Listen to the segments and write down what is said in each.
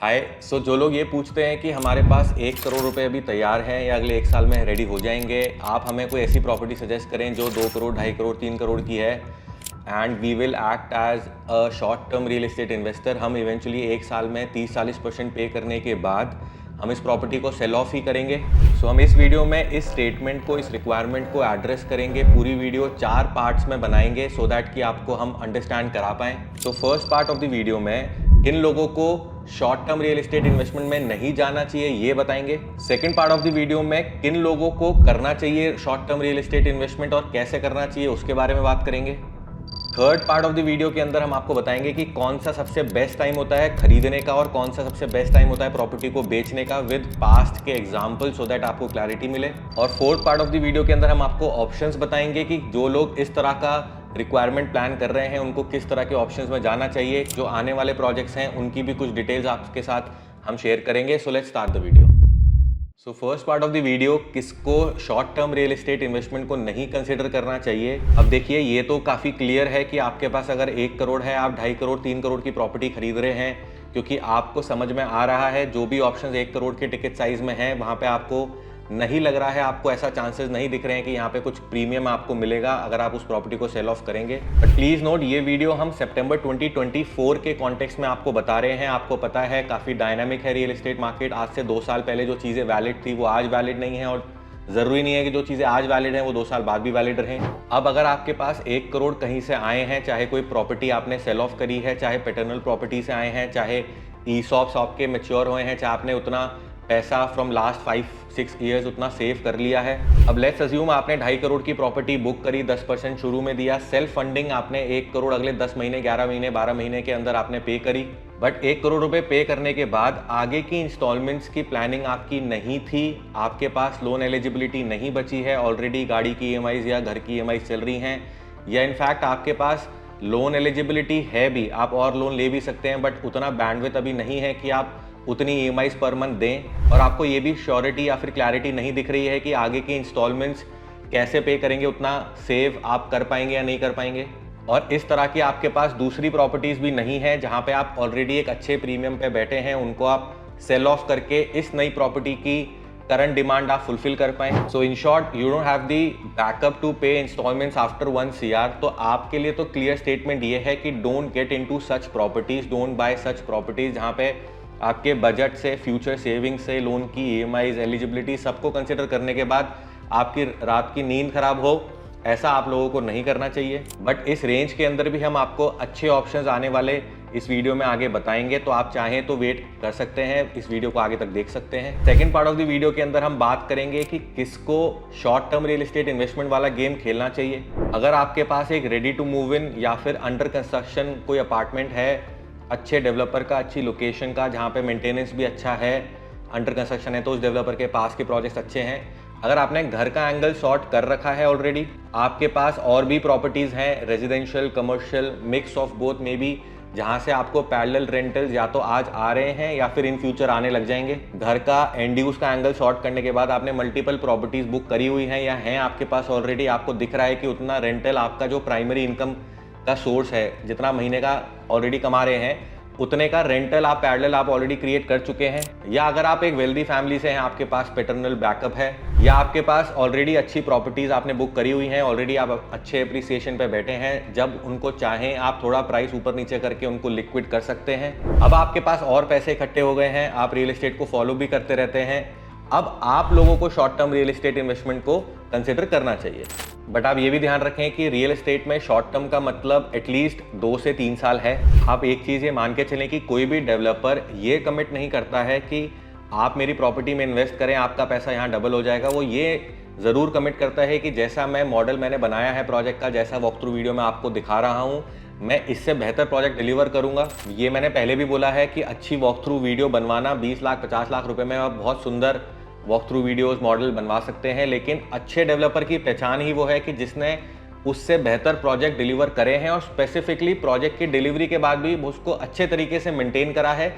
हाय। जो लोग ये पूछते हैं कि हमारे पास 1 करोड़ रुपए अभी तैयार हैं या अगले 1 साल में रेडी हो जाएंगे, आप हमें कोई ऐसी प्रॉपर्टी सजेस्ट करें जो 2 करोड़, 2.5 करोड़, 3 करोड़ की है and we will act as a short term real estate investor. हम इवेंचुअली 1 साल में 30-40% पे करने के बाद हम इस प्रॉपर्टी को सेल ऑफ ही करेंगे। हम इस वीडियो में इस स्टेटमेंट को, इस रिक्वायरमेंट को एड्रेस करेंगे। पूरी वीडियो 4 पार्ट्स में बनाएंगे सो दैट कि आपको हम अंडरस्टैंड करा पाएँ। First part of the video में किन लोगों को short term real estate investment में नहीं जाना चाहिए ये बताएंगे। Second part of the video में किन लोगों को करना चाहिए short term real estate investment और कैसे करना चाहिए उसके बारे में बात करेंगे। Third part of the video के अंदर हम आपको बताएंगे कि कौन सा सबसे बेस्ट टाइम होता है खरीदने का और कौन सा सबसे बेस्ट टाइम होता है प्रॉपर्टी को बेचने का विद पास्ट के एग्जांपल, सो दैट आपको क्लैरिटी मिले। और fourth part of the video के अंदर हम आपको ऑप्शंस बताएंगे कि जो लोग इस तरह का रिक्वायरमेंट प्लान कर रहे हैं उनको किस तरह के ऑप्शंस में जाना चाहिए। जो आने वाले प्रोजेक्ट्स हैं उनकी भी कुछ डिटेल्स आपके साथ हम शेयर करेंगे। So let's start the video. First part of the video, किसको short term real estate investment को नहीं कंसिडर करना चाहिए। अब देखिए, ये तो काफ़ी क्लियर है कि आपके पास अगर 1 करोड़ है, आप 2.5 करोड़, 3 करोड़ की प्रॉपर्टी खरीद रहे हैं, क्योंकि आपको समझ में आ रहा है जो भी ऑप्शंस 1 करोड़ के टिकट साइज में हैं वहाँ पे आपको नहीं लग रहा है, आपको ऐसा चांसेस नहीं दिख रहे हैं कि यहाँ पे कुछ प्रीमियम आपको मिलेगा अगर आप उस प्रॉपर्टी को सेल ऑफ करेंगे। बट प्लीज़ नोट, ये वीडियो हम सितंबर 2024 के कॉन्टेक्स्ट में आपको बता रहे हैं। आपको पता है काफ़ी डायनामिक है रियल एस्टेट मार्केट। आज से 2 साल पहले जो चीज़ें वैलिड थी वो आज वैलिड नहीं है और ज़रूरी नहीं है कि जो चीज़ें आज वैलिड हैं वो 2 साल बाद भी वैलिड रहें। अब अगर आपके पास 1 करोड़ कहीं से आए हैं, चाहे कोई प्रॉपर्टी आपने सेल ऑफ करी है, चाहे पैटर्नल प्रॉपर्टी से आए हैं, चाहे ईसॉप्स आपके मैच्योर हुए हैं, चाहे आपने उतना पैसा फ्रॉम लास्ट 5-6 ईयर्स उतना सेव कर लिया है। अब लेट्स अज्यूम आपने 2.5 करोड़ की प्रॉपर्टी बुक करी, 10% शुरू में दिया, सेल्फ फंडिंग आपने 1 करोड़ अगले 10 महीने, 11 महीने, 12 महीने के अंदर आपने पे करी। बट 1 करोड़ रुपए पे करने के बाद आगे की इंस्टॉलमेंट्स की प्लानिंग आपकी नहीं थी, आपके पास लोन एलिजिबिलिटी नहीं बची है, ऑलरेडी गाड़ी की ईएमआईज या घर की ईएमआईज चल रही हैं, या इनफैक्ट आपके पास लोन एलिजिबिलिटी है भी, आप और लोन ले भी सकते हैं, बट उतना बैंडविड्थ अभी नहीं है कि आप उतनी ईएमआईज पर मंथ दें, और आपको ये भी श्योरिटी या फिर क्लैरिटी नहीं दिख रही है कि आगे की इंस्टॉलमेंट्स कैसे पे करेंगे, उतना सेव आप कर पाएंगे या नहीं कर पाएंगे। और इस तरह की आपके पास दूसरी प्रॉपर्टीज़ भी नहीं है जहां पे आप ऑलरेडी एक अच्छे प्रीमियम पे बैठे हैं, उनको आप सेल ऑफ करके इस नई प्रॉपर्टी की करंट डिमांड आप फुलफिल कर पाएं। So in short, you don't have the backup to pay instalments after 1 CR। तो आपके लिए तो क्लियर स्टेटमेंट ये है कि don't get into such properties, don't buy such properties जहां पे आपके बजट से, फ्यूचर सेविंग्स से, लोन की ईएमआईज, एलिजिबिलिटी सबको कंसिडर करने के बाद आपकी रात की नींद खराब हो, ऐसा आप लोगों को नहीं करना चाहिए। बट इस रेंज के अंदर भी हम आपको अच्छे ऑप्शंस आने वाले इस वीडियो में आगे बताएंगे, तो आप चाहें तो वेट कर सकते हैं, इस वीडियो को आगे तक देख सकते हैं। Second part of the video के अंदर हम बात करेंगे कि किसको short term real estate investment वाला गेम खेलना चाहिए। अगर आपके पास एक रेडी टू मूव इन या फिर अंडर कंस्ट्रक्शन कोई अपार्टमेंट है, अच्छे डेवलपर का, अच्छी लोकेशन का, जहाँ पे मेंटेनेंस भी अच्छा है, अंडर कंस्ट्रक्शन है, तो उस डेवलपर के पास के प्रोजेक्ट्स अच्छे हैं, अगर आपने घर का एंगल सॉर्ट कर रखा है ऑलरेडी, आपके पास और भी प्रॉपर्टीज़ हैं residential, commercial, mix of both में भी, जहाँ से आपको पैरेलल रेंटल्स या तो आज आ रहे हैं या फिर इन फ्यूचर आने लग जाएंगे। घर का एंड यूज का एंगल सॉर्ट करने के बाद आपने मल्टीपल प्रॉपर्टीज़ बुक करी हुई हैं या हैं आपके पास ऑलरेडी, आपको दिख रहा है कि उतना रेंटल आपका जो प्राइमरी इनकम का सोर्स है, जितना महीने का ऑलरेडी कमा रहे हैं, उतने का रेंटल आप पैरेलल आप ऑलरेडी क्रिएट कर चुके हैं। या अगर आप एक वेल्दी फैमिली से हैं, आपके पास पैटर्नल बैकअप है, या आपके पास ऑलरेडी अच्छी प्रॉपर्टीज आपने बुक करी हुई हैं, ऑलरेडी आप अच्छे एप्रिसिएशन पे बैठे हैं, जब उनको चाहें आप थोड़ा प्राइस ऊपर नीचे करके उनको लिक्विड कर सकते हैं। अब आपके पास और पैसे इकट्ठे हो गए हैं, आप रियल एस्टेट को फॉलो भी करते रहते हैं, अब आप लोगों को short term real estate investment को कंसिडर करना चाहिए। बट आप ये भी ध्यान रखें कि रियल एस्टेट में शॉर्ट टर्म का मतलब एटलीस्ट 2 से 3 साल है। आप एक चीज़ ये मान के चलें कि कोई भी डेवलपर ये कमिट नहीं करता है कि आप मेरी प्रॉपर्टी में इन्वेस्ट करें, आपका पैसा यहाँ डबल हो जाएगा। वो ये ज़रूर कमिट करता है कि जैसा मॉडल मैंने बनाया है प्रोजेक्ट का, जैसा वॉक थ्रू वीडियो में आपको दिखा रहा हूँ, मैं इससे बेहतर प्रोजेक्ट डिलीवर करूँगा। ये मैंने पहले भी बोला है कि अच्छी वॉक थ्रू वीडियो बनवाना 20 लाख 50 लाख रुपए में आप बहुत सुंदर वॉक थ्रू वीडियोस मॉडल बनवा सकते हैं, लेकिन अच्छे डेवलपर की पहचान ही वो है कि जिसने उससे बेहतर प्रोजेक्ट डिलीवर करे हैं और स्पेसिफिकली प्रोजेक्ट की डिलीवरी के बाद भी उसको अच्छे तरीके से मेंटेन करा है।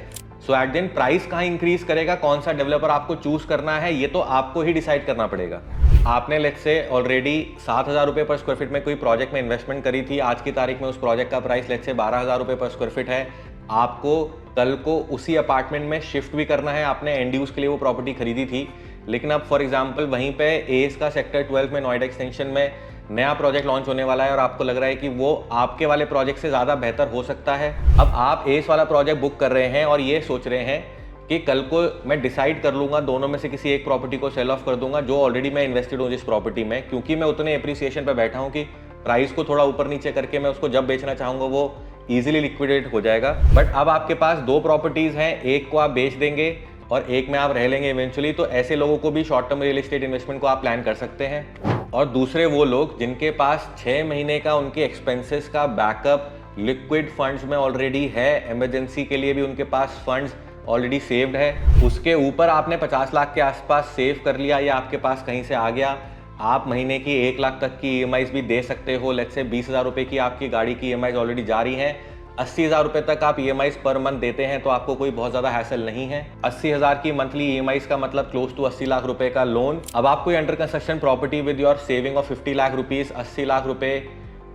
सो एट दिन प्राइस कहाँ इंक्रीज करेगा, कौन सा डेवलपर आपको चूज करना है, ये तो आपको ही डिसाइड करना पड़ेगा। आपने लेट्स से ऑलरेडी 7,000 रुपये पर स्क्वायर फीट में कोई प्रोजेक्ट में इन्वेस्टमेंट करी थी, आज की तारीख में उस प्रोजेक्ट का प्राइस लेट्स से 12,000 रुपये पर स्क्वायर फीट है। आपको कल को उसी अपार्टमेंट में शिफ्ट भी करना है, आपने एंड यूज के लिए वो प्रॉपर्टी खरीदी थी, लेकिन अब फॉर एग्जांपल वहीं पे एस का सेक्टर 12 में नोएडा एक्सटेंशन में नया प्रोजेक्ट लॉन्च होने वाला है और आपको लग रहा है कि वो आपके वाले प्रोजेक्ट से ज़्यादा बेहतर हो सकता है। अब आप एस वाला प्रोजेक्ट बुक कर रहे हैं और ये सोच रहे हैं कि कल को मैं डिसाइड कर लूँगा, दोनों में से किसी एक प्रॉपर्टी को सेल ऑफ कर दूंगा जो ऑलरेडी मैं इन्वेस्टेड हूँ जिस प्रॉपर्टी में, क्योंकि मैं उतने एप्रिसिएशन पर बैठा हूँ कि प्राइस को थोड़ा ऊपर नीचे करके मैं उसको जब बेचना चाहूँगा वो ईजिली लिक्विडेट हो जाएगा। बट अब आपके पास दो प्रॉपर्टीज़ हैं, एक को आप बेच देंगे और एक में आप रह लेंगे इवेंचुअली, तो ऐसे लोगों को भी short term real estate investment को आप प्लान कर सकते हैं। और दूसरे वो लोग जिनके पास 6 महीने का उनके एक्सपेंसेस का बैकअप लिक्विड फंड्स में ऑलरेडी है, इमरजेंसी के लिए भी उनके पास फंड्स ऑलरेडी सेव्ड है, उसके ऊपर आपने 50 लाख के आसपास सेव कर लिया या आपके पास कहीं से आ गया, आप महीने की 1 लाख तक की ईएमआईज भी दे सकते हो। लेट्स से 20,000 रुपये की आपकी गाड़ी की ईएमआईज ऑलरेडी जा रही हैं, 80,000 रुपये तक आप ईएमआईज पर मंथ देते हैं, तो आपको कोई बहुत ज़्यादा हैसल नहीं है। 80,000 की मंथली ईएमआईज का मतलब क्लोज टू 80 लाख रुपए का लोन। अब आप कोई under construction property with your saving of 50 lakh rupees, 80 lakh रुपए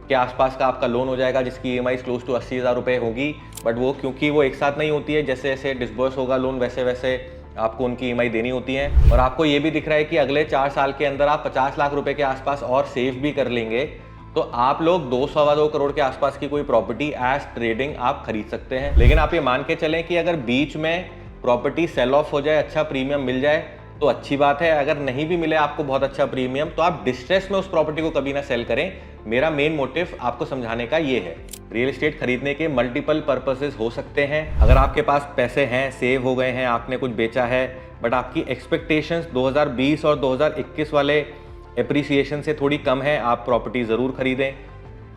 के आसपास का आपका लोन हो जाएगा जिसकी ईएमआईज क्लोज टू 80,000 रुपये होगी। बट वो क्योंकि वो एक साथ नहीं होती है, जैसे जैसे डिस्बर्स होगा लोन वैसे वैसे आपको उनकी ईएमआई देनी होती है। और आपको ये भी दिख रहा है कि अगले 4 साल के अंदर आप 50 लाख रुपए के आसपास और सेव भी कर लेंगे, तो आप लोग 2-2.25 करोड़ के आसपास की कोई प्रॉपर्टी एज ट्रेडिंग आप खरीद सकते हैं। लेकिन आप ये मान के चलें कि अगर बीच में प्रॉपर्टी सेल ऑफ हो जाए, अच्छा प्रीमियम मिल जाए तो अच्छी बात है, अगर नहीं भी मिले आपको बहुत अच्छा प्रीमियम, तो आप डिस्ट्रेस में उस प्रॉपर्टी को कभी ना सेल करें। मेरा मेन मोटिव आपको समझाने का ये है। रियल एस्टेट खरीदने के मल्टीपल पर्पसेस हो सकते हैं। अगर आपके पास पैसे हैं, सेव हो गए हैं, आपने कुछ बेचा है, बट आपकी एक्सपेक्टेशंस 2020 और 2021 वाले एप्रिसिएशन से थोड़ी कम है, आप प्रॉपर्टी ज़रूर खरीदें।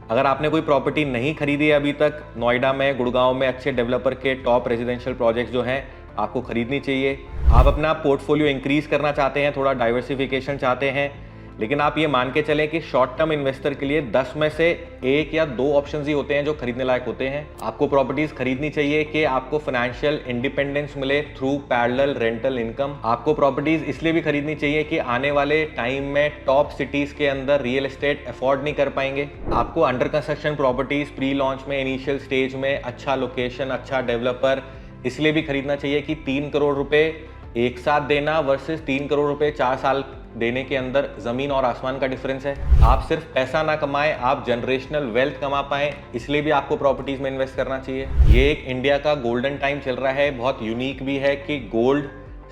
अगर आपने कोई प्रॉपर्टी नहीं खरीदी है अभी तक, नोएडा में, गुड़गांव में अच्छे डेवलपर के टॉप रेजिडेंशियल प्रोजेक्ट्स जो हैं आपको खरीदनी चाहिए। आप अपना पोर्टफोलियो इंक्रीज करना चाहते हैं, थोड़ा डाइवर्सिफिकेशन चाहते हैं, लेकिन आप ये मान के चलें कि शॉर्ट टर्म इन्वेस्टर के लिए 10 में से 1 या 2 ऑप्शंस ही होते हैं जो खरीदने लायक होते हैं। आपको प्रॉपर्टीज खरीदनी चाहिए कि आपको फाइनेंशियल इंडिपेंडेंस मिले थ्रू पैरेलल रेंटल इनकम। आपको प्रॉपर्टीज इसलिए भी खरीदनी चाहिए कि आने वाले टाइम में टॉप सिटीज के अंदर रियल एस्टेट अफोर्ड नहीं कर पाएंगे। आपको under construction properties pre launch में, इनिशियल स्टेज में, अच्छा लोकेशन, अच्छा डेवलपर इसलिए भी खरीदना चाहिए कि 3 करोड़ रुपए एक साथ देना वर्सेस 3 करोड़ रुपए 4 साल देने के अंदर जमीन और आसमान का डिफरेंस है। आप सिर्फ पैसा ना कमाएं, आप जनरेशनल वेल्थ कमा पाएं, इसलिए भी आपको प्रॉपर्टीज में इन्वेस्ट करना चाहिए। ये एक इंडिया का गोल्डन टाइम चल रहा है, बहुत यूनिक भी है कि gold,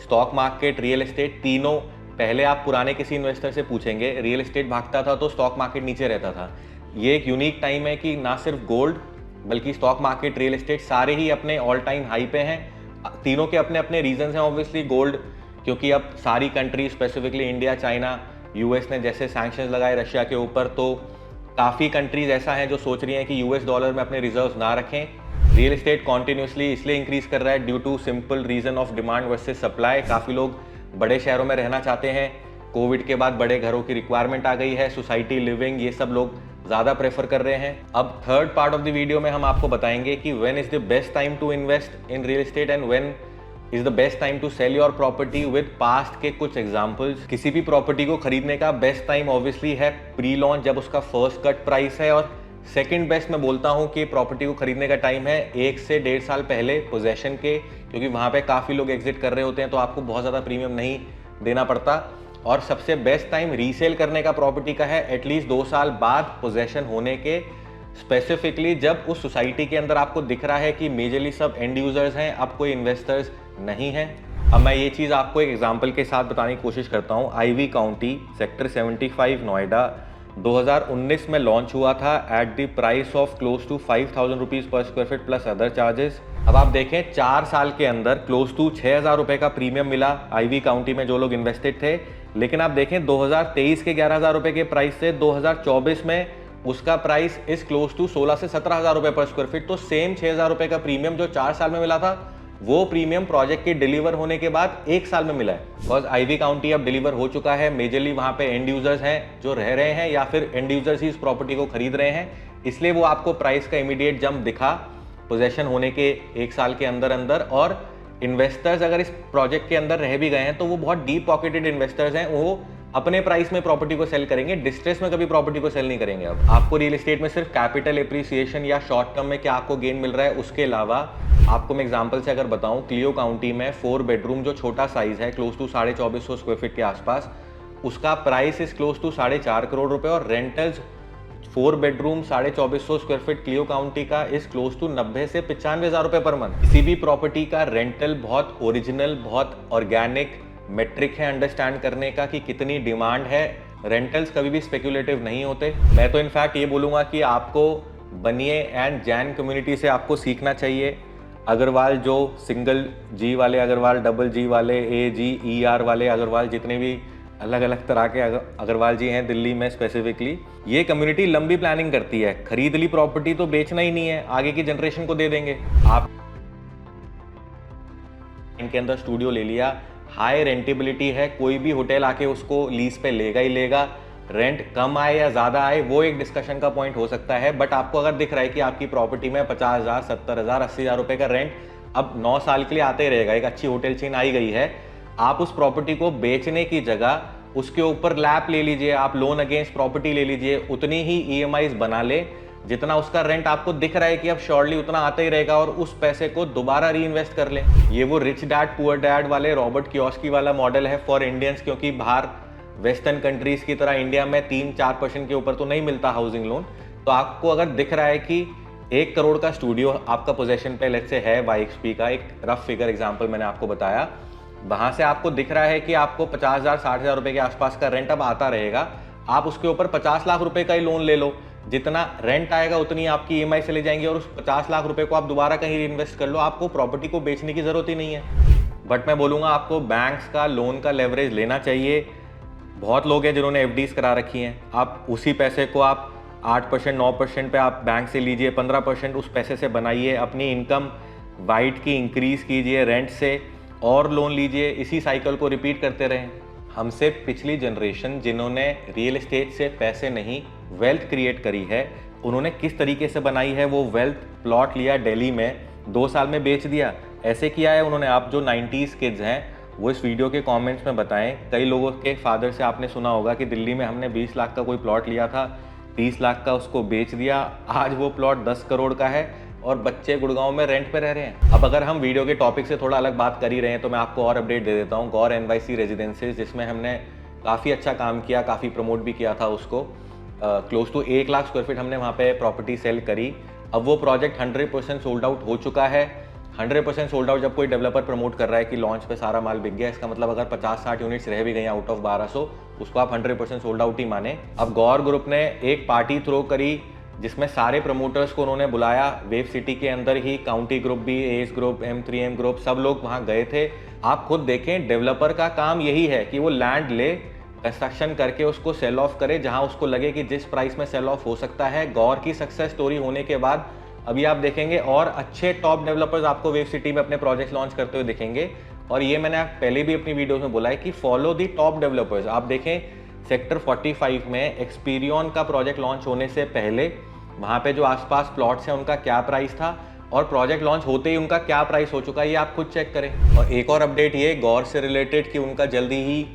stock market, real estate तीनों, पहले आप पुराने किसी इन्वेस्टर से पूछेंगे, रियल एस्टेट भागता था तो स्टॉक मार्केट नीचे रहता था। ये एक यूनिक टाइम है कि ना सिर्फ गोल्ड बल्कि स्टॉक मार्केट, रियल एस्टेट सारे ही अपने ऑल टाइम हाई पे हैं। तीनों के अपने अपने रीजंस हैं। ऑब्वियसली गोल्ड क्योंकि अब सारी country, specifically India, China, US ने जैसे सैंक्शंस लगाए रशिया के ऊपर, तो काफ़ी कंट्रीज ऐसा हैं जो सोच रही हैं कि यूएस डॉलर में अपने रिजर्व्स ना रखें। रियल एस्टेट कॉन्टिन्यूसली इसलिए इंक्रीज कर रहा है due to simple reason of demand versus supply. काफ़ी लोग बड़े शहरों में रहना चाहते हैं, कोविड के बाद बड़े घरों की रिक्वायरमेंट आ गई है, सोसाइटी लिविंग, ये सब लोग ज़्यादा प्रेफर कर रहे हैं। अब third part of the video में हम आपको बताएंगे कि when is the best time to invest in real estate and when is the best time to sell your property with past के कुछ एग्जांपल्स। किसी भी प्रॉपर्टी को खरीदने का बेस्ट टाइम ऑब्वियसली है प्री लॉन्च, जब उसका फर्स्ट कट प्राइस है, और सेकंड बेस्ट मैं बोलता हूं कि प्रॉपर्टी को खरीदने का टाइम है 1 से 1.5 साल पहले पोजेशन के, क्योंकि वहां पे काफ़ी लोग एग्जिट कर रहे होते हैं तो आपको बहुत ज़्यादा प्रीमियम नहीं देना पड़ता। और सबसे बेस्ट टाइम रीसेल करने का प्रॉपर्टी का है एटलीस्ट 2 साल बाद पोजेशन होने के, स्पेसिफिकली जब उस सोसाइटी के अंदर आपको दिख रहा है कि मेजरली सब एंड यूजर्स हैं, अब कोई इन्वेस्टर्स नहीं हैं। अब मैं ये चीज़ आपको एक एग्जांपल के साथ बताने की कोशिश करता हूँ। आईवी काउंटी, सेक्टर 75 नोएडा 2019 में लॉन्च हुआ था at the price of close to 5,000 rupees per square feet plus other charges. अब आप देखें 4 साल के अंदर क्लोज टू 6,000 रुपये का प्रीमियम मिला आईवी काउंटी में जो लोग इन्वेस्टेड थे। लेकिन आप देखें 2023 के 11,000 रुपये के प्राइस से 2024 में उसका प्राइस इज क्लोज टू 16 से 17,000 रुपये पर स्क्वायर फीट। तो सेम 6,000 रुपये का प्रीमियम जो 4 साल में मिला था, वो प्रीमियम प्रोजेक्ट के डिलीवर होने के बाद 1 साल में मिला है। बिकॉज आईवी काउंटी अब डिलीवर हो चुका है, मेजरली वहाँ पे एंड यूजर्स हैं जो रह रहे हैं या फिर एंड यूजर्स ही इस प्रॉपर्टी को खरीद रहे हैं, इसलिए वो आपको प्राइस का इमीडिएट जंप दिखा पोजेशन होने के 1 साल के अंदर अंदर। और इन्वेस्टर्स अगर इस प्रोजेक्ट के अंदर रह भी गए हैं तो वो बहुत डीप पॉकेटेड इन्वेस्टर्स हैं, वो अपने प्राइस में प्रॉपर्टी को सेल करेंगे, डिस्ट्रेस में कभी प्रॉपर्टी को सेल नहीं करेंगे। अब आपको रियल एस्टेट में सिर्फ कैपिटल एप्रिसिएशन या शॉर्ट टर्म में क्या आपको गेन मिल रहा है, उसके अलावा आपको मैं एग्जांपल से अगर बताऊं, क्लियो काउंटी में 4 बेडरूम जो छोटा साइज है, क्लोज टू 2450 स्क्वायर फीट के आसपास, उसका price is close to 4.5 crore रुपए, और rentals 4 bedroom 2450 square feet Cleo County का इज क्लोज टू 90 से 95,000 रुपए पर मंथ। किसी भी प्रॉपर्टी का रेंटल बहुत ओरिजिनल, बहुत ऑर्गेनिक मेट्रिक है अंडरस्टैंड करने का कि कितनी डिमांड है। रेंटल्स कभी भी स्पेक्युलेटिव नहीं होते। मैं तो इनफैक्ट ये बोलूँगा कि आपको बनिए एंड जैन कम्युनिटी से आपको सीखना चाहिए। अग्रवाल जो सिंगल जी वाले अग्रवाल, डबल जी वाले, ए जी ई आर वाले अग्रवाल, जितने भी अलग अलग तरह के अग्रवाल जी हैं दिल्ली में स्पेसिफिकली, ये कम्युनिटी लंबी प्लानिंग करती है। खरीद ली प्रॉपर्टी तो बेचना ही नहीं है, आगे की जनरेशन को दे देंगे। आप इनके अंदर स्टूडियो ले लिया, हाई रेंटेबिलिटी है, कोई भी होटल आके उसको लीज पे लेगा ही लेगा। रेंट कम आए या ज़्यादा आए वो एक डिस्कशन का पॉइंट हो सकता है, बट आपको अगर दिख रहा है कि आपकी प्रॉपर्टी में 50,000, 70,000, 80,000 रुपये का रेंट अब 9 साल के लिए आते ही रहेगा, एक अच्छी होटल चेन आई गई है, आप उस प्रॉपर्टी को बेचने की जगह उसके ऊपर लैप ले लीजिए, आप लोन अगेंस्ट प्रॉपर्टी ले लीजिए, उतनी ही ईएमआईज बना ले जितना उसका रेंट आपको दिख रहा है कि अब श्योरली उतना आता ही रहेगा, और उस पैसे को दोबारा री इन्वेस्ट कर लें। ये वो रिच डैड पुअर डैड वाले रॉबर्ट कियोस्की वाला मॉडल है फॉर इंडियंस, क्योंकि बाहर वेस्टर्न कंट्रीज की तरह इंडिया में 3-4% के ऊपर तो नहीं मिलता हाउसिंग लोन। तो आपको अगर दिख रहा है कि 1 करोड़ का स्टूडियो आपका पोजेशन पे लेट्स से है, YXP का एक रफ फिगर एग्जाम्पल मैंने आपको बताया, वहां से आपको दिख रहा है कि आपको 50,000, 60,000 रुपए के आसपास का रेंट अब आता रहेगा, आप उसके ऊपर 50 लाख रुपए का ही लोन ले लो, जितना रेंट आएगा उतनी आपकी ईएमआई चले जाएंगी, और उस 50 लाख रुपए को आप दोबारा कहीं इन्वेस्ट कर लो, आपको प्रॉपर्टी को बेचने की जरूरत ही नहीं है। बट मैं बोलूँगा आपको बैंक्स का लोन का लेवरेज लेना चाहिए। बहुत लोग हैं जिन्होंने एफडीज करा रखी हैं, आप उसी पैसे को आप 8%, 9% पे आप बैंक से लीजिए, 15% उस पैसे से बनाइए, अपनी इनकम वाइट की इंक्रीज कीजिए रेंट से, और लोन लीजिए, इसी साइकिल को रिपीट करते रहें। हमसे पिछली जनरेशन जिन्होंने रियल एस्टेट से पैसे नहीं वेल्थ क्रिएट करी है, उन्होंने किस तरीके से बनाई है वो वेल्थ। प्लॉट लिया दिल्ली में, 2 साल में बेच दिया, ऐसे किया है उन्होंने। आप जो 90s किड्स हैं वो इस वीडियो के कमेंट्स में बताएं। कई लोगों के फादर से आपने सुना होगा कि दिल्ली में हमने 20 लाख का कोई प्लॉट लिया था, 30 लाख का उसको बेच दिया, आज वो प्लॉट 10 करोड़ का है और बच्चे गुड़गांव में रेंट पे रह रहे हैं। अब अगर हम वीडियो के टॉपिक से थोड़ा अलग बात कर ही रहे हैं तो मैं आपको और अपडेट दे देता हूँ। गौर NYC रेजिडेंसीज, जिसमें हमने काफ़ी अच्छा काम किया, काफ़ी प्रमोट भी किया था उसको, close to 1 lakh square feet हमने वहाँ पे प्रॉपर्टी सेल करी। अब वो प्रोजेक्ट 100% सोल्ड आउट हो चुका है। 100% सोल्ड आउट जब कोई डेवलपर प्रमोट कर रहा है कि लॉन्च पे सारा माल बिक गया, इसका मतलब अगर 50-60 यूनिट्स रह भी गई आउट ऑफ 1200, उसको आप 100% सोल्ड आउट ही माने। अब गौर ग्रुप ने एक पार्टी थ्रो करी जिसमें सारे प्रमोटर्स को उन्होंने बुलाया, वेव सिटी के अंदर ही, काउंटी ग्रुप भी, एस ग्रुप, M3M ग्रुप, सब लोग वहाँ गए थे। आप खुद देखें, डेवलपर का काम यही है कि वो लैंड ले, कंस्ट्रक्शन करके उसको सेल ऑफ करे जहाँ उसको लगे कि जिस प्राइस में सेल ऑफ हो सकता है। गौर की सक्सेस स्टोरी होने के बाद अभी आप देखेंगे और अच्छे टॉप डेवलपर्स आपको वेव सिटी में अपने प्रोजेक्ट लॉन्च करते हुए दिखेंगे। और ये मैंने पहले भी अपनी वीडियोस में बोला है कि फॉलो दी टॉप डेवलपर्स। आप देखें सेक्टर 45 में एक्सपीरियन का प्रोजेक्ट लॉन्च होने से पहले वहाँ पे जो आसपास प्लॉट्स हैं उनका क्या प्राइस था, और प्रोजेक्ट लॉन्च होते ही उनका क्या प्राइस हो चुका है, ये आप खुद चेक करें। और एक और अपडेट ये गौर से रिलेटेड कि उनका जल्दी ही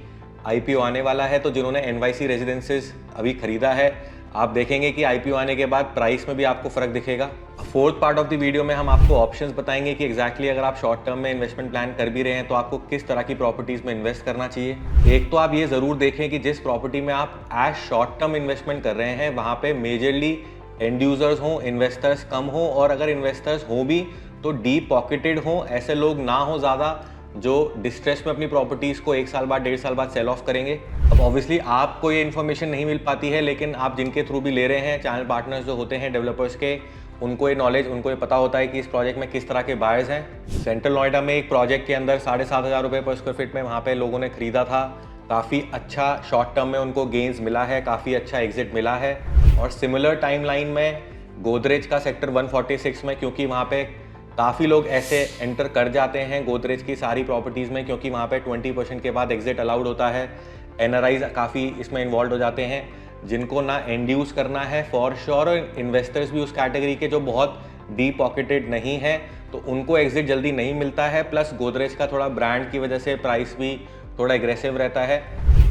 IPO आने वाला है। तो जिन्होंने NYC रेजिडेंसेस अभी खरीदा है, आप देखेंगे कि IPO आने के बाद प्राइस में भी आपको फर्क दिखेगा। Fourth part of the video में हम आपको ऑप्शंस बताएंगे कि एग्जैक्टली अगर आप शॉर्ट टर्म में इन्वेस्टमेंट प्लान कर भी रहे हैं तो आपको किस तरह की प्रॉपर्टीज में इन्वेस्ट करना चाहिए। एक तो आप ये जरूर देखें कि जिस प्रॉपर्टी में आप एज शॉर्ट टर्म इन्वेस्टमेंट कर रहे हैं वहाँ पे मेजरली एंड यूजर्स हों, इन्वेस्टर्स कम हो, और अगर इन्वेस्टर्स हों भी तो डीप पॉकेटेड हों, ऐसे लोग ना हो ज़्यादा जो डिस्ट्रेस में अपनी प्रॉपर्टीज़ को 1 साल बाद, 1.5 साल बाद सेल ऑफ करेंगे। अब ऑब्वियसली आपको ये इन्फॉर्मेशन नहीं मिल पाती है, लेकिन आप जिनके थ्रू भी ले रहे हैं, चैनल पार्टनर्स जो होते हैं डेवलपर्स के, उनको ये नॉलेज, उनको ये पता होता है कि इस प्रोजेक्ट में किस तरह के बायर्स हैं। सेंट्रल नोएडा में एक प्रोजेक्ट के अंदर 7,500 रुपये पर स्क्वायर फीट में वहाँ पे लोगों ने खरीदा था। काफ़ी अच्छा शॉर्ट टर्म में उनको गेंस मिला है, काफ़ी अच्छा एग्जिट मिला है। और सिमिलर टाइमलाइन में गोदरेज का सेक्टर 146 में, क्योंकि वहाँ पे काफ़ी लोग ऐसे एंटर कर जाते हैं गोदरेज की सारी प्रॉपर्टीज़ में, क्योंकि वहाँ पे 20% के बाद एग्जिट अलाउड होता है। NRIs काफ़ी इसमें इन्वॉल्व हो जाते हैं जिनको ना एंड यूज़ करना है फॉर श्योर, और इन्वेस्टर्स भी उस कैटेगरी के जो बहुत डीप पॉकेटेड नहीं है, तो उनको एग्जिट जल्दी नहीं मिलता है। प्लस गोदरेज का थोड़ा ब्रांड की वजह से प्राइस भी थोड़ा एग्रेसिव रहता है।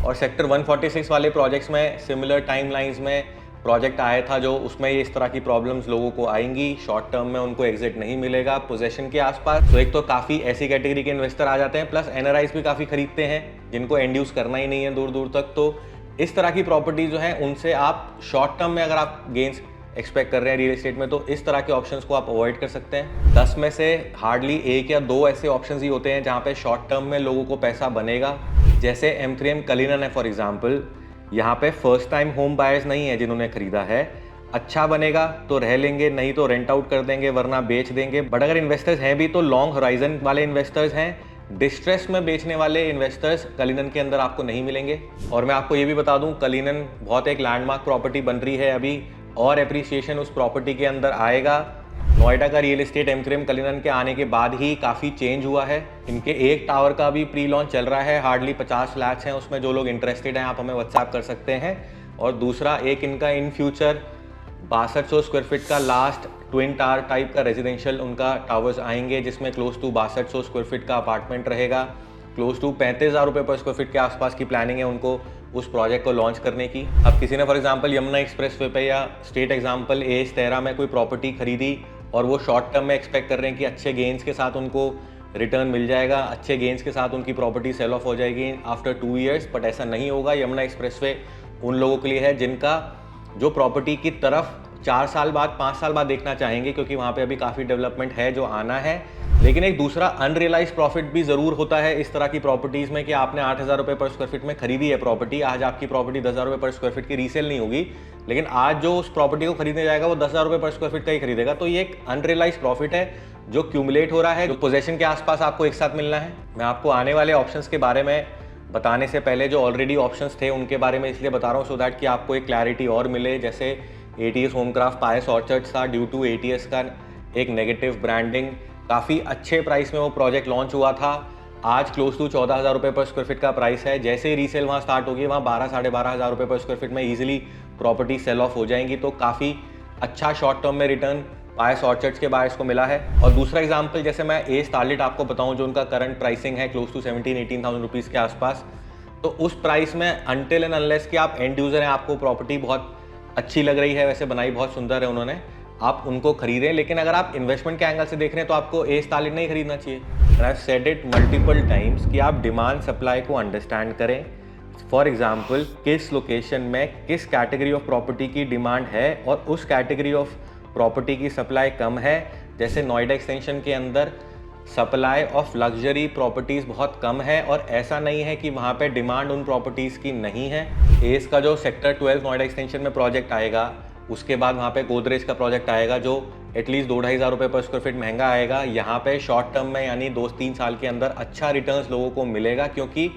और सेक्टर 146 वाले प्रोजेक्ट्स में सिमिलर टाइमलाइंस में प्रोजेक्ट आया था जो उसमें ये इस तरह की प्रॉब्लम्स लोगों को आएंगी, शॉर्ट टर्म में उनको एग्जिट नहीं मिलेगा पोजीशन के आसपास। तो एक तो काफ़ी ऐसी कैटेगरी के इन्वेस्टर आ जाते हैं, प्लस एनआरआईज भी काफ़ी खरीदते हैं जिनको एंड यूज करना ही नहीं है दूर दूर तक। तो इस तरह की प्रॉपर्टी जो है उनसे आप शॉर्ट टर्म में अगर आप गेंस एक्सपेक्ट कर रहे हैं रियल एस्टेट में, तो इस तरह के ऑप्शंस को आप अवॉइड कर सकते हैं। 10 में से हार्डली 1 या 2 ऐसे ऑप्शंस ही होते हैं जहां पे शॉर्ट टर्म में लोगों को पैसा बनेगा, जैसे M3M कलिनन है फॉर एग्जांपल। यहाँ पे फर्स्ट टाइम होम बायर्स नहीं है जिन्होंने खरीदा है, अच्छा बनेगा तो रह लेंगे, नहीं तो रेंट आउट कर देंगे वरना बेच देंगे। बट अगर इन्वेस्टर्स हैं भी तो लॉन्ग होराइजन वाले इन्वेस्टर्स हैं, डिस्ट्रेस में बेचने वाले इन्वेस्टर्स कलिनन के अंदर आपको नहीं मिलेंगे। और मैं आपको ये भी बता दूं, कलिनन बहुत एक लैंडमार्क प्रॉपर्टी बन रही है अभी, और एप्रिसिएशन उस प्रॉपर्टी के अंदर आएगा। नोएडा का रियल एस्टेट M3M कलिनन के आने के बाद ही काफ़ी चेंज हुआ है। इनके एक टावर का भी प्री लॉन्च चल रहा है, हार्डली 50 फ्लैट्स हैं उसमें। जो लोग इंटरेस्टेड हैं आप हमें व्हाट्सएप कर सकते हैं। और दूसरा एक इनका इन फ्यूचर 6200 स्क्वायर फीट का लास्ट ट्विन टावर टाइप का रेजिडेंशियल उनका टावर्स आएंगे, जिसमें क्लोज टू 6200 स्क्वायर फीट का अपार्टमेंट रहेगा। क्लोज टू 35,000 रुपये पर स्क्वायर फीट के आसपास की प्लानिंग है उनको उस प्रोजेक्ट को लॉन्च करने की। अब किसी ने for example Yamuna express way पे या स्टेट एग्जांपल AS 13 में कोई प्रॉपर्टी खरीदी और वो शॉर्ट टर्म में एक्सपेक्ट कर रहे हैं कि अच्छे गेंस के साथ उनको रिटर्न मिल जाएगा, अच्छे गेंस के साथ उनकी प्रॉपर्टी सेल ऑफ हो जाएगी आफ्टर 2 ईयर्स, बट ऐसा नहीं होगा। यमुना एक्सप्रेस वे उन लोगों के लिए है जिनका जो प्रॉपर्टी की तरफ 4 साल बाद 5 साल बाद देखना चाहेंगे, क्योंकि वहाँ पे अभी काफ़ी डेवलपमेंट है जो आना है। लेकिन एक दूसरा अनरियलाइज प्रॉफिट भी ज़रूर होता है इस तरह की प्रॉपर्टीज़ में कि आपने 8,000 रुपये पर स्क्वायर फीट में खरीदी है प्रॉपर्टी, आज आपकी प्रॉपर्टी 10,000 रुपये पर स्क्वायर फीट की रीसेल नहीं होगी, लेकिन आज जो उस प्रॉपर्टी को खरीदने जाएगा वो 10,000 रुपये पर स्क्वायर फीट का ही खरीदेगा। तो ये एक अनरियलाइज प्रॉफिट है जो क्यूमुलेट हो रहा है, जो पोजेशन के आसपास आपको एक साथ मिलना है। मैं आपको आने वाले ऑप्शंस के बारे में बताने से पहले जो ऑलरेडी ऑप्शंस थे उनके बारे में इसलिए बता रहा हूँ, सो दैट कि आपको एक क्लैरिटी और मिले। जैसे ATS होमक्राफ्ट पायस ऑर्चर्ड्स था, ड्यू टू ATS का एक नेगेटिव ब्रांडिंग काफ़ी अच्छे प्राइस में वो प्रोजेक्ट लॉन्च हुआ था। आज क्लोज टू 14,000 रुपये पर स्क्वायर फीट का प्राइस है। जैसे ही रीसेल वहाँ स्टार्ट होगी, वहाँ 12-12,500 रुपये पर स्क्वायर फीट में ईजिली प्रॉपर्टी सेल ऑफ हो जाएंगी। तो काफ़ी अच्छा शॉर्ट टर्म में रिटर्न पायस ऑर्चर्ड्स के बायर्स को मिला है। और दूसरा एग्जाम्पल जैसे मैं AS स्टारलिट आपको बताऊँ, जो उनका करंट प्राइसिंग है क्लोज टू 17,000-18,000 रुपीज़ के आसपास, तो उस प्राइस में अनटिल एंड अनलेस कि आप एंड यूज़र हैं, आपको प्रॉपर्टी बहुत अच्छी लग रही है, वैसे बनाई बहुत सुंदर है उन्होंने, आप उनको खरीदें। लेकिन अगर आप इन्वेस्टमेंट के एंगल से देख रहे हैं तो आपको AS स्टारलिट नहीं खरीदना चाहिए। I have said it multiple times कि आप डिमांड सप्लाई को अंडरस्टैंड करें। फॉर एग्जांपल किस लोकेशन में किस कैटेगरी ऑफ प्रॉपर्टी की डिमांड है और उस कैटेगरी ऑफ प्रॉपर्टी की सप्लाई कम है। जैसे नोएडा एक्सटेंशन के अंदर सप्लाई ऑफ लग्जरी प्रॉपर्टीज़ बहुत कम है, और ऐसा नहीं है कि वहाँ पे डिमांड उन प्रॉपर्टीज़ की नहीं है। AS का जो सेक्टर 12 नोएडा एक्सटेंशन में प्रोजेक्ट आएगा, उसके बाद वहाँ पे गोदरेज का प्रोजेक्ट आएगा जो एटलीस्ट 2-2.5 हज़ार रुपये पर स्क्वायर फीट महंगा आएगा। यहाँ पे शॉर्ट टर्म में यानी 2-3 साल के अंदर अच्छा रिटर्न्स लोगों को मिलेगा, क्योंकि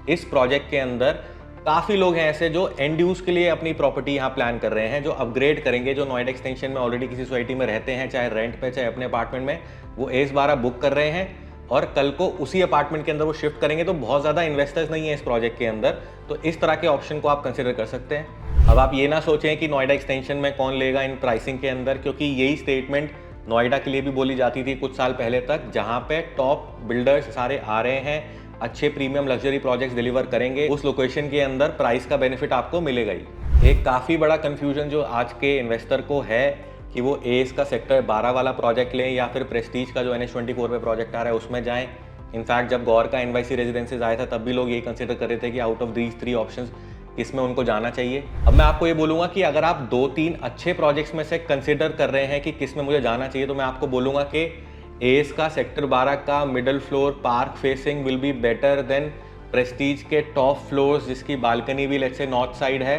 इस प्रोजेक्ट के अंदर काफ़ी लोग हैं ऐसे जो एंड यूज़ के लिए अपनी प्रॉपर्टी यहाँ प्लान कर रहे हैं, जो अपग्रेड करेंगे, जो नोएडा एक्सटेंशन में ऑलरेडी किसी सोसाइटी में रहते हैं, चाहे रेंट पे चाहे अपने अपार्टमेंट में, वो AS 12 बुक कर रहे हैं और कल को उसी अपार्टमेंट के अंदर वो शिफ्ट करेंगे। तो बहुत ज़्यादा इन्वेस्टर्स नहीं है इस प्रोजेक्ट के अंदर, तो इस तरह के ऑप्शन को आप कंसिडर कर सकते हैं। अब आप ये ना सोचें कि नोएडा एक्सटेंशन में कौन लेगा इन प्राइसिंग के अंदर, क्योंकि यही स्टेटमेंट नोएडा के लिए भी बोली जाती थी कुछ साल पहले तक, जहाँ पे टॉप बिल्डर्स सारे आ रहे हैं, अच्छे प्रीमियम लग्जरी प्रोजेक्ट्स डिलीवर करेंगे, उस लोकेशन के अंदर प्राइस का बेनिफिट आपको मिलेगा ही। एक काफ़ी बड़ा कन्फ्यूजन जो आज के इन्वेस्टर को है कि वो AS का सेक्टर 12 वाला प्रोजेक्ट लें या फिर प्रेस्टीज का जो NH24 पे प्रोजेक्ट आ रहा है उसमें जाएं। इनफैक्ट जब गौर का NYC रेजिडेंसीज आया था तब भी लोग ये कंसिडर कर रहे थे कि आउट ऑफ दीज 3 ऑप्शंस किसमें उनको जाना चाहिए। अब मैं आपको ये बोलूँगा कि अगर आप 2-3 अच्छे प्रोजेक्ट्स में से कंसिडर कर रहे हैं कि किसमें मुझे जाना चाहिए, तो मैं आपको बोलूँगा कि AS का सेक्टर 12 का middle floor park facing will be better than Prestige के टॉप फ्लोर्स जिसकी बालकनी भी लेट्स से नॉर्थ साइड है,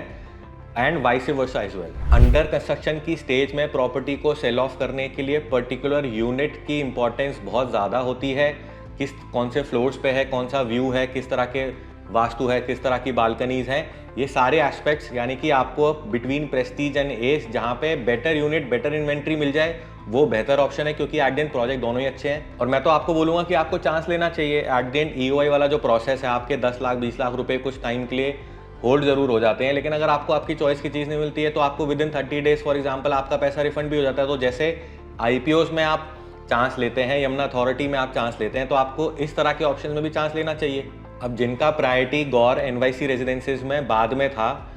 and vice versa as well. Under construction की स्टेज में प्रॉपर्टी को सेल ऑफ करने के लिए पर्टिकुलर यूनिट की इंपॉर्टेंस बहुत ज़्यादा होती है। कौन से फ्लोर्स पे है, कौन सा व्यू है, किस तरह के वास्तु है, किस तरह की बालकनीज हैं, ये सारे एस्पेक्ट्स, यानी कि आपको बिटवीन प्रेस्टीज एंड AS जहाँ पे बेटर यूनिट बेटर इन्वेंट्री मिल जाए वो बेहतर ऑप्शन है, क्योंकि एट द एंड प्रोजेक्ट दोनों ही अच्छे हैं। और मैं तो आपको बोलूँगा कि आपको चांस लेना चाहिए। एट द एंड EOI वाला जो प्रोसेस है, आपके 10 लाख 20 लाख रुपए कुछ टाइम के लिए होल्ड जरूर हो जाते हैं, लेकिन अगर आपको आपकी चॉइस की चीज़ नहीं मिलती है तो आपको with in 30 days for example आपका पैसा रिफंड भी हो जाता है। तो जैसे IPOs में आप चांस लेते हैं, यमुना अथॉरिटी में आप चांस लेते हैं, तो आपको इस तरह के ऑप्शन में भी चांस लेना चाहिए। अब जिनका प्रायोरिटी गौर एनवाईसी रेजिडेंसीज में बाद में था,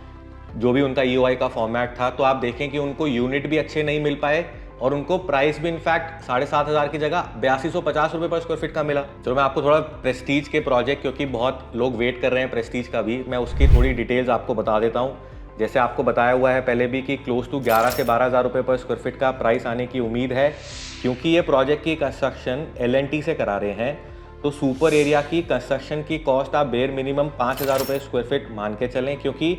जो भी उनका ईओआई का फॉर्मेट था, तो आप देखें कि उनको यूनिट भी अच्छे नहीं मिल पाए और उनको प्राइस भी इनफैक्ट 7,500 की जगह 8250 रुपये पर स्क्वायर फीट का मिला। चलो मैं आपको थोड़ा प्रेस्टीज के प्रोजेक्ट, क्योंकि बहुत लोग वेट कर रहे हैं प्रेस्टीज का भी, मैं उसकी थोड़ी डिटेल्स आपको बता देता हूँ। जैसे आपको बताया हुआ है पहले भी कि क्लोज टू 11 से 12,000 रुपये पर स्क्वायर फीट का प्राइस आने की उम्मीद है, क्योंकि ये प्रोजेक्ट की कंस्ट्रक्शन L&T से करा रहे हैं। तो सुपर एरिया की कंस्ट्रक्शन की कॉस्ट आप बेर मिनिमम 5,000 रुपये स्क्वायर फीट मान के चलें, क्योंकि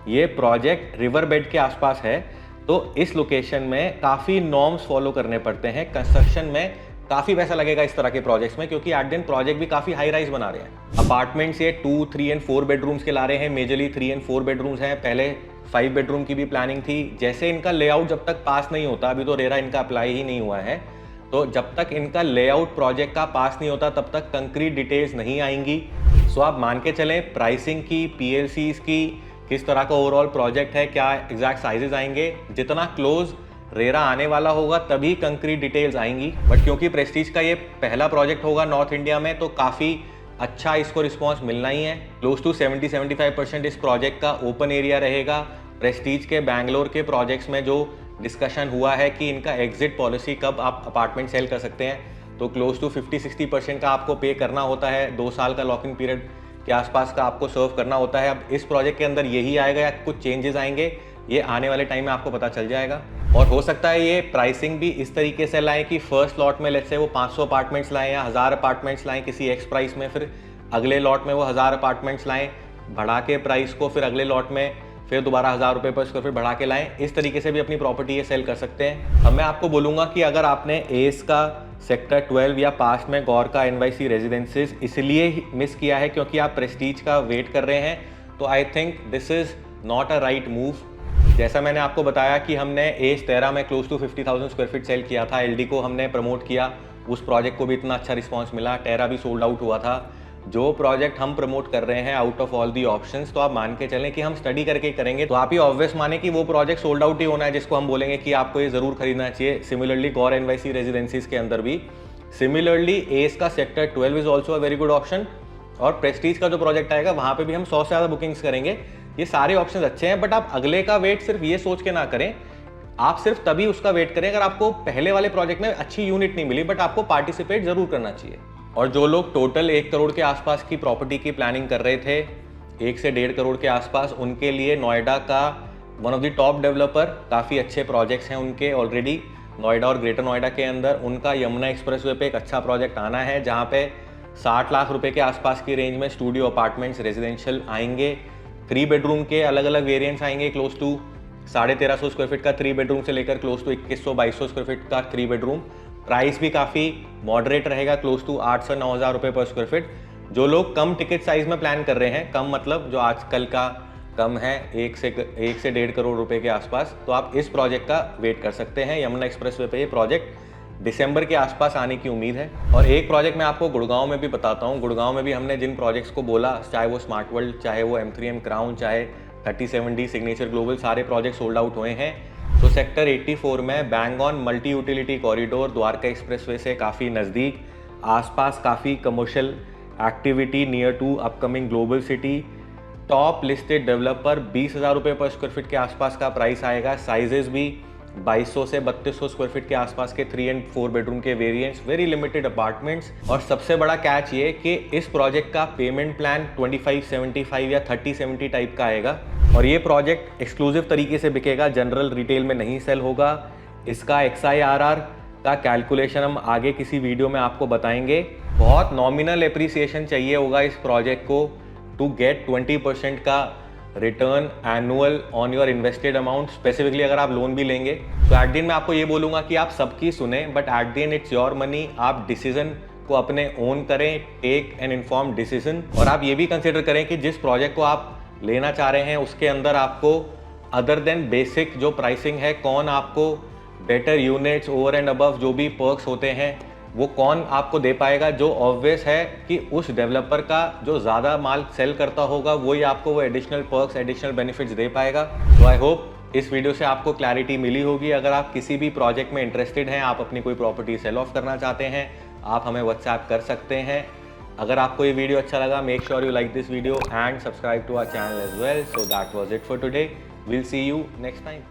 ये प्रोजेक्ट रिवर बेड के आसपास है। तो इस लोकेशन में काफ़ी नॉर्म्स फॉलो करने पड़ते हैं, कंस्ट्रक्शन में काफ़ी पैसा लगेगा इस तरह के प्रोजेक्ट्स में, क्योंकि एट दिन प्रोजेक्ट भी काफ़ी हाई राइज बना रहे हैं। अपार्टमेंट्स ये 2, 3 एंड 4 बेडरूम्स के ला रहे हैं, मेजरली 3 एंड 4 बेडरूम्स हैं। पहले 5 बेडरूम की भी प्लानिंग थी। जैसे इनका लेआउट जब तक पास नहीं होता, अभी तो रेरा इनका अप्लाई ही नहीं हुआ है, तो जब तक इनका लेआउट प्रोजेक्ट का पास नहीं होता तब तक कंक्रीट डिटेल्स नहीं आएंगी। सो आप मान के चलें प्राइसिंग की, पीएलसीज की, किस तरह का ओवरऑल प्रोजेक्ट है, क्या एग्जैक्ट साइजेस आएंगे, जितना क्लोज रेरा आने वाला होगा तभी कंक्रीट डिटेल्स आएंगी। बट क्योंकि प्रेस्टीज का ये पहला प्रोजेक्ट होगा नॉर्थ इंडिया में, तो काफ़ी अच्छा इसको रिस्पॉन्स मिलना ही है। क्लोज टू 70-75% इस प्रोजेक्ट का ओपन एरिया रहेगा। प्रेस्टीज के बैंगलोर के प्रोजेक्ट्स में जो डिस्कशन हुआ है कि इनका एग्जिट पॉलिसी कब आप अपार्टमेंट सेल कर सकते हैं, तो क्लोज टू 50-60% का आपको पे करना होता है, 2 साल का लॉक इन पीरियड के आसपास का आपको सर्व करना होता है। अब इस प्रोजेक्ट के अंदर यही आएगा या कुछ चेंजेस आएंगे, ये आने वाले टाइम में आपको पता चल जाएगा। और हो सकता है ये प्राइसिंग भी इस तरीके से लाएं कि फर्स्ट लॉट में लेट्स से वो 500 अपार्टमेंट्स लाएं या 1000 अपार्टमेंट्स लाएं किसी एक्स प्राइस में, फिर अगले लॉट में वो 1000 अपार्टमेंट्स लाएं, बढ़ा के प्राइस को, फिर अगले लॉट में फिर दोबारा 1000 रुपये पर स्क्वायर फीट बढ़ा के लाएं। इस तरीके से भी अपनी प्रॉपर्टी ये सेल कर सकते हैं। अब मैं आपको बोलूँगा कि अगर आपने एस का सेक्टर 12 या पास में गौर का एनवाईसी रेजिडेंसीज इसलिए मिस किया है क्योंकि आप प्रेस्टीज का वेट कर रहे हैं, तो I think this is not a right move. जैसा मैंने आपको बताया कि हमने एज 13 में close to 50,000 square feet sale किया था, एलडी को हमने प्रमोट किया, उस प्रोजेक्ट को भी इतना अच्छा रिस्पांस मिला, टेरा भी सोल्ड आउट हुआ था। जो प्रोजेक्ट हम प्रमोट कर रहे हैं out of all the options, तो आप मान के चलें कि हम स्टडी करके करेंगे, तो आप ही ऑब्वियस माने कि वो प्रोजेक्ट सोल्ड आउट ही होना है जिसको हम बोलेंगे कि आपको ये जरूर खरीदना चाहिए। सिमिलरली गौर एनवाईसी रेजिडेंसीज के अंदर भी सिमिलरली एस का sector 12 is also a very good option, और प्रेस्टीज का जो प्रोजेक्ट आएगा वहां पे भी हम 100 से ज़्यादा बुकिंग्स करेंगे। ये सारे ऑप्शन अच्छे हैं, बट आप अगले का वेट सिर्फ ये सोच के ना करें, आप सिर्फ तभी उसका वेट करें अगर आपको पहले वाले प्रोजेक्ट में अच्छी यूनिट नहीं मिली, बट आपको पार्टिसिपेट जरूर करना चाहिए। और जो लोग टोटल 1 करोड़ के आसपास की प्रॉपर्टी की प्लानिंग कर रहे थे, 1 से 1.5 करोड़ के आसपास, उनके लिए नोएडा का one of the top developer, काफ़ी अच्छे प्रोजेक्ट्स हैं उनके ऑलरेडी नोएडा और ग्रेटर नोएडा के अंदर। उनका यमुना एक्सप्रेसवे पे एक अच्छा प्रोजेक्ट आना है जहाँ पे 60 लाख रुपए के आसपास की रेंज में स्टूडियो अपार्टमेंट्स रेजिडेंशियल आएंगे। 3 बेडरूम के अलग अलग वेरिएंट्स आएंगे, क्लोज टू 1350 स्क्वायर फीट का 3 बेडरूम से लेकर क्लोज टू 2100-2200 स्क्वायर फीट का 3 बेडरूम। प्राइस भी काफ़ी मॉडरेट रहेगा, क्लोज टू 8 से 9,000 रुपये पर स्क्वायर फीट। जो लोग कम टिकट साइज में प्लान कर रहे हैं, कम मतलब जो आजकल का कम है 1 से 1.5 करोड़ रुपए के आसपास, तो आप इस प्रोजेक्ट का वेट कर सकते हैं। यमुना एक्सप्रेसवे पे ये प्रोजेक्ट दिसंबर के आसपास आने की उम्मीद है। और एक प्रोजेक्ट मैं आपको गुड़गांव में भी बताता हूँ। गुड़गांव में भी हमने जिन प्रोजेक्ट्स को बोला, चाहे वो स्मार्ट वर्ल्ड, चाहे वो M3M क्राउन, चाहे 37D सिग्नेचर ग्लोबल, सारे प्रोजेक्ट सोल्ड आउट हुए हैं। तो सेक्टर 84 में bang on multi utility corridor, Dwarka expressway से काफ़ी नज़दीक, आसपास काफ़ी commercial activity near to upcoming global city, top listed developer, 20,000 रुपये पर स्क्वायर फीट के आसपास का प्राइस आएगा। साइजेस भी 2200 से 3200 स्क्वायर फीट के आसपास के 3 एंड 4 बेडरूम के वेरिएंट्स, वेरी लिमिटेड अपार्टमेंट्स। और सबसे बड़ा कैच ये कि इस प्रोजेक्ट का पेमेंट प्लान 25-75 या 30-70 टाइप का आएगा। और ये प्रोजेक्ट एक्सक्लूसिव तरीके से बिकेगा, जनरल रिटेल में नहीं सेल होगा। इसका XIRR का कैलकुलेशन हम आगे किसी वीडियो में आपको बताएंगे। बहुत नॉमिनल एप्रिसिएशन चाहिए होगा इस प्रोजेक्ट को टू गेट 20% का return annual on your invested amount. Specifically अगर आप लोन भी लेंगे, तो एट द एंड मैं आपको ये बोलूँगा कि आप सबकी सुने, but at the end it's your money. आप डिसीजन को अपने ओन करें, टेक एन इन्फॉर्म्ड डिसीजन। और आप ये भी कंसिडर करें कि जिस प्रोजेक्ट को आप लेना चाह रहे हैं उसके अंदर आपको अदर देन बेसिक जो प्राइसिंग है, कौन आपको better units, over and above जो भी पर्क्स होते हैं, वो कौन आपको दे पाएगा। जो ऑब्वियस है कि उस डेवलपर का जो ज़्यादा माल सेल करता होगा वही आपको वो एडिशनल पर्क्स, एडिशनल बेनिफिट्स दे पाएगा। तो आई होप इस वीडियो से आपको क्लैरिटी मिली होगी। अगर आप किसी भी प्रोजेक्ट में इंटरेस्टेड हैं, आप अपनी कोई प्रॉपर्टी सेल ऑफ करना चाहते हैं, आप हमें व्हाट्सएप कर सकते हैं। अगर आपको ये वीडियो अच्छा लगा, make sure you like this video and subscribe to our channel as well. So that was it for today. Will see you next time.